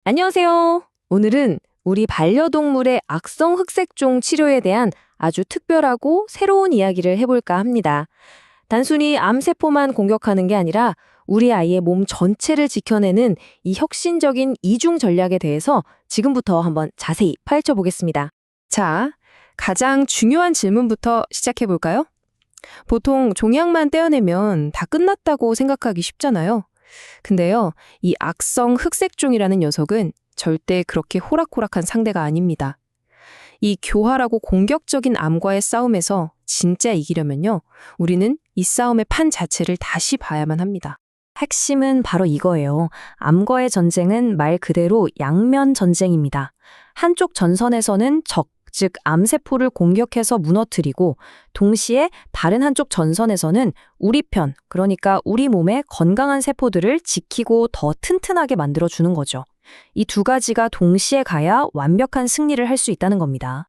안녕하세요. 오늘은 우리 반려동물의 악성 흑색종 치료에 대한 아주 특별하고 새로운 이야기를 해볼까 합니다. 단순히 암세포만 공격하는 게 아니라 우리 아이의 몸 전체를 지켜내는 이 혁신적인 이중 전략에 대해서 지금부터 한번 자세히 파헤쳐 보겠습니다. 자, 가장 중요한 질문부터 시작해 볼까요? 보통 종양만 떼어내면 다 끝났다고 생각하기 쉽잖아요. 근데요, 이 악성 흑색종이라는 녀석은 절대 그렇게 호락호락한 상대가 아닙니다. 이 교활하고 공격적인 암과의 싸움에서 진짜 이기려면요, 우리는 이 싸움의 판 자체를 다시 봐야만 합니다. 핵심은 바로 이거예요. 암과의 전쟁은 말 그대로 양면 전쟁입니다. 한쪽 전선에서는 적, 즉 암세포를 공격해서 무너뜨리고 동시에 다른 한쪽 전선에서는 우리 편, 그러니까 우리 몸의 건강한 세포들을 지키고 더 튼튼하게 만들어주는 거죠. 이 두 가지가 동시에 가야 완벽한 승리를 할 수 있다는 겁니다.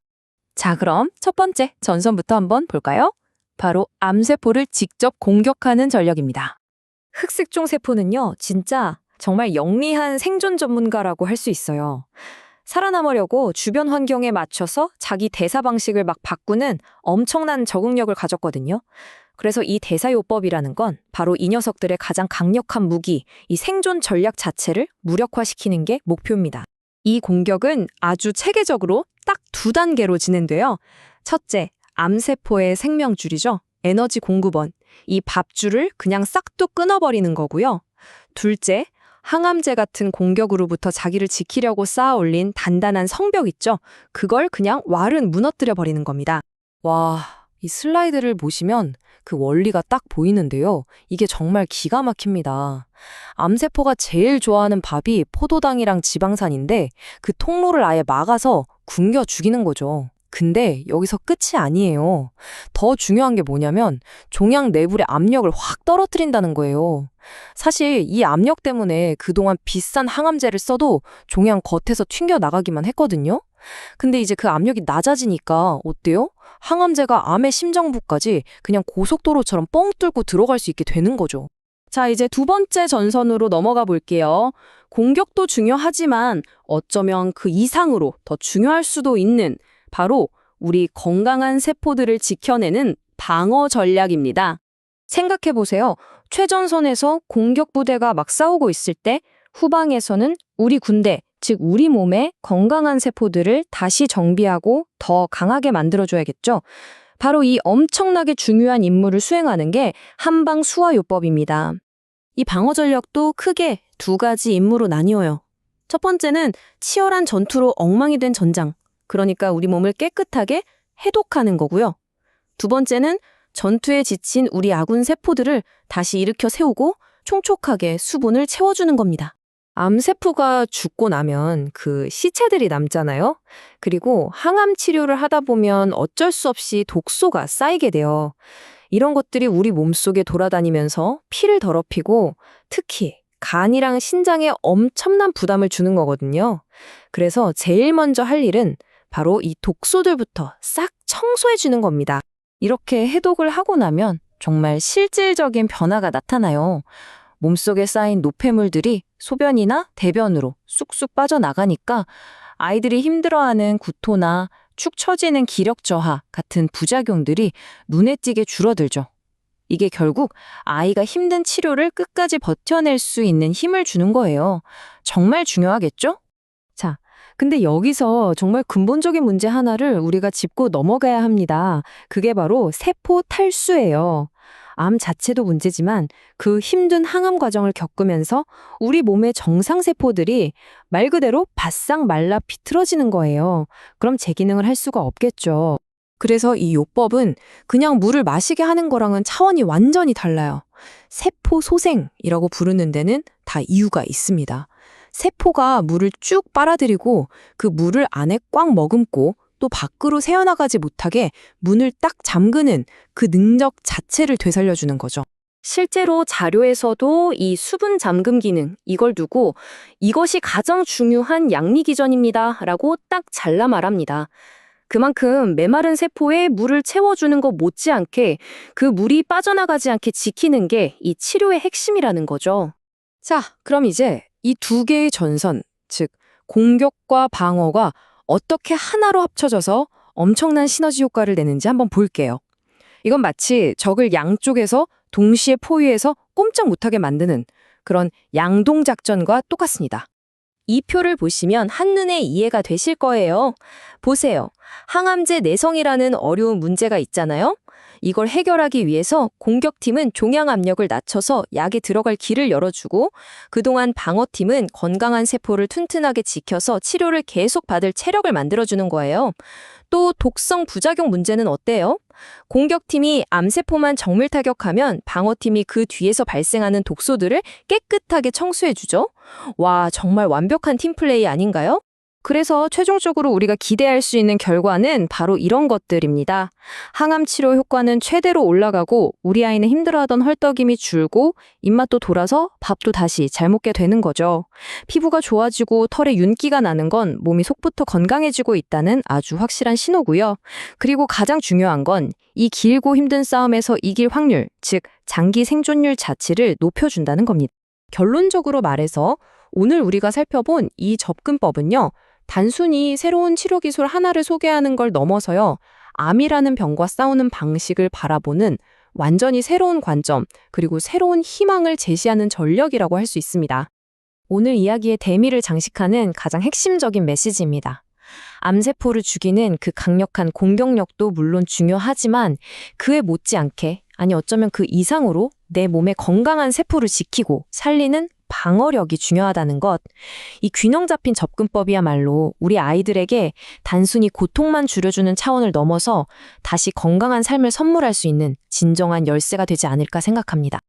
자, 그럼 첫 번째 전선부터 한번 볼까요? 바로 암세포를 직접 공격하는 전략입니다. 흑색종 세포는요, 진짜 정말 영리한 생존 전문가라고 할 수 있어요. 살아남으려고 주변 환경에 맞춰서 자기 대사 방식을 막 바꾸는 엄청난 적응력을 가졌거든요. 그래서 이 대사요법이라는 건 바로 이 녀석들의 가장 강력한 무기, 이 생존 전략 자체를 무력화시키는 게 목표입니다. 이 공격은 아주 체계적으로 딱 두 단계로 진행돼요. 첫째, 암세포의 생명줄이죠. 에너지 공급원. 이 밥줄을 그냥 싹둑 끊어버리는 거고요. 둘째, 항암제 같은 공격으로부터 자기를 지키려고 쌓아 올린 단단한 성벽 있죠? 그걸 그냥 왈은 무너뜨려 버리는 겁니다. 와, 이 슬라이드를 보시면 그 원리가 딱 보이는데요. 이게 정말 기가 막힙니다. 암세포가 제일 좋아하는 밥이 포도당이랑 지방산인데 그 통로를 아예 막아서 굶겨 죽이는 거죠. 근데 여기서 끝이 아니에요. 더 중요한 게 뭐냐면 종양 내부의 압력을 확 떨어뜨린다는 거예요. 사실 이 압력 때문에 그동안 비싼 항암제를 써도 종양 겉에서 튕겨 나가기만 했거든요. 근데 이제 그 압력이 낮아지니까 어때요? 항암제가 암의 심장부까지 그냥 고속도로처럼 뻥 뚫고 들어갈 수 있게 되는 거죠. 자, 이제 두 번째 전선으로 넘어가 볼게요. 공격도 중요하지만 어쩌면 그 이상으로 더 중요할 수도 있는 바로 우리 건강한 세포들을 지켜내는 방어 전략입니다. 생각해보세요. 최전선에서 공격 부대가 막 싸우고 있을 때 후방에서는 우리 군대, 즉 우리 몸의 건강한 세포들을 다시 정비하고 더 강하게 만들어줘야겠죠. 바로 이 엄청나게 중요한 임무를 수행하는 게 한방 수화요법입니다. 이 방어 전략도 크게 두 가지 임무로 나뉘어요. 첫 번째는 치열한 전투로 엉망이 된 전장, 그러니까 우리 몸을 깨끗하게 해독하는 거고요. 두 번째는 전투에 지친 우리 아군 세포들을 다시 일으켜 세우고 촉촉하게 수분을 채워주는 겁니다. 암세포가 죽고 나면 그 시체들이 남잖아요. 그리고 항암 치료를 하다 보면 어쩔 수 없이 독소가 쌓이게 돼요. 이런 것들이 우리 몸속에 돌아다니면서 피를 더럽히고 특히 간이랑 신장에 엄청난 부담을 주는 거거든요. 그래서 제일 먼저 할 일은 바로 이 독소들부터 싹 청소해 주는 겁니다. 이렇게 해독을 하고 나면 정말 실질적인 변화가 나타나요. 몸속에 쌓인 노폐물들이 소변이나 대변으로 쑥쑥 빠져나가니까 아이들이 힘들어하는 구토나 축 처지는 기력 저하 같은 부작용들이 눈에 띄게 줄어들죠. 이게 결국 아이가 힘든 치료를 끝까지 버텨낼 수 있는 힘을 주는 거예요. 정말 중요하겠죠? 자, 근데 여기서 정말 근본적인 문제 하나를 우리가 짚고 넘어가야 합니다. 그게 바로 세포 탈수예요. 암 자체도 문제지만 그 힘든 항암 과정을 겪으면서 우리 몸의 정상세포들이 말 그대로 바싹 말라 비틀어지는 거예요. 그럼 재기능을 할 수가 없겠죠. 그래서 이 요법은 그냥 물을 마시게 하는 거랑은 차원이 완전히 달라요. 세포 소생이라고 부르는 데는 다 이유가 있습니다. 세포가 물을 쭉 빨아들이고 그 물을 안에 꽉 머금고 또 밖으로 새어나가지 못하게 문을 딱 잠그는 그 능력 자체를 되살려주는 거죠. 실제로 자료에서도 이 수분 잠금 기능, 이걸 두고 이것이 가장 중요한 양리기전입니다 라고 딱 잘라 말합니다. 그만큼 메마른 세포에 물을 채워주는 것 못지않게 그 물이 빠져나가지 않게 지키는 게 이 치료의 핵심이라는 거죠. 자, 그럼 이제 이 두 개의 전선, 즉 공격과 방어가 어떻게 하나로 합쳐져서 엄청난 시너지 효과를 내는지 한번 볼게요. 이건 마치 적을 양쪽에서 동시에 포위해서 꼼짝 못하게 만드는 그런 양동작전과 똑같습니다. 이 표를 보시면 한눈에 이해가 되실 거예요. 보세요. 항암제 내성이라는 어려운 문제가 있잖아요. 이걸 해결하기 위해서 공격팀은 종양 압력을 낮춰서 약에 들어갈 길을 열어주고 그동안 방어팀은 건강한 세포를 튼튼하게 지켜서 치료를 계속 받을 체력을 만들어주는 거예요. 또 독성 부작용 문제는 어때요? 공격팀이 암세포만 정밀 타격하면 방어팀이 그 뒤에서 발생하는 독소들을 깨끗하게 청소해주죠. 와, 정말 완벽한 팀플레이 아닌가요? 그래서 최종적으로 우리가 기대할 수 있는 결과는 바로 이런 것들입니다. 항암 치료 효과는 최대로 올라가고 우리 아이는 힘들어하던 헐떡임이 줄고 입맛도 돌아서 밥도 다시 잘 먹게 되는 거죠. 피부가 좋아지고 털에 윤기가 나는 건 몸이 속부터 건강해지고 있다는 아주 확실한 신호고요. 그리고 가장 중요한 건 이 길고 힘든 싸움에서 이길 확률, 즉 장기 생존율 자체를 높여준다는 겁니다. 결론적으로 말해서 오늘 우리가 살펴본 이 접근법은요. 단순히 새로운 치료 기술 하나를 소개하는 걸 넘어서요. 암이라는 병과 싸우는 방식을 바라보는 완전히 새로운 관점, 그리고 새로운 희망을 제시하는 전력이라고 할 수 있습니다. 오늘 이야기의 대미를 장식하는 가장 핵심적인 메시지입니다. 암세포를 죽이는 그 강력한 공격력도 물론 중요하지만 그에 못지않게, 아니 어쩌면 그 이상으로 내 몸의 건강한 세포를 지키고 살리는 방어력이 중요하다는 것. 이 균형 잡힌 접근법이야말로 우리 아이들에게 단순히 고통만 줄여주는 차원을 넘어서 다시 건강한 삶을 선물할 수 있는 진정한 열쇠가 되지 않을까 생각합니다.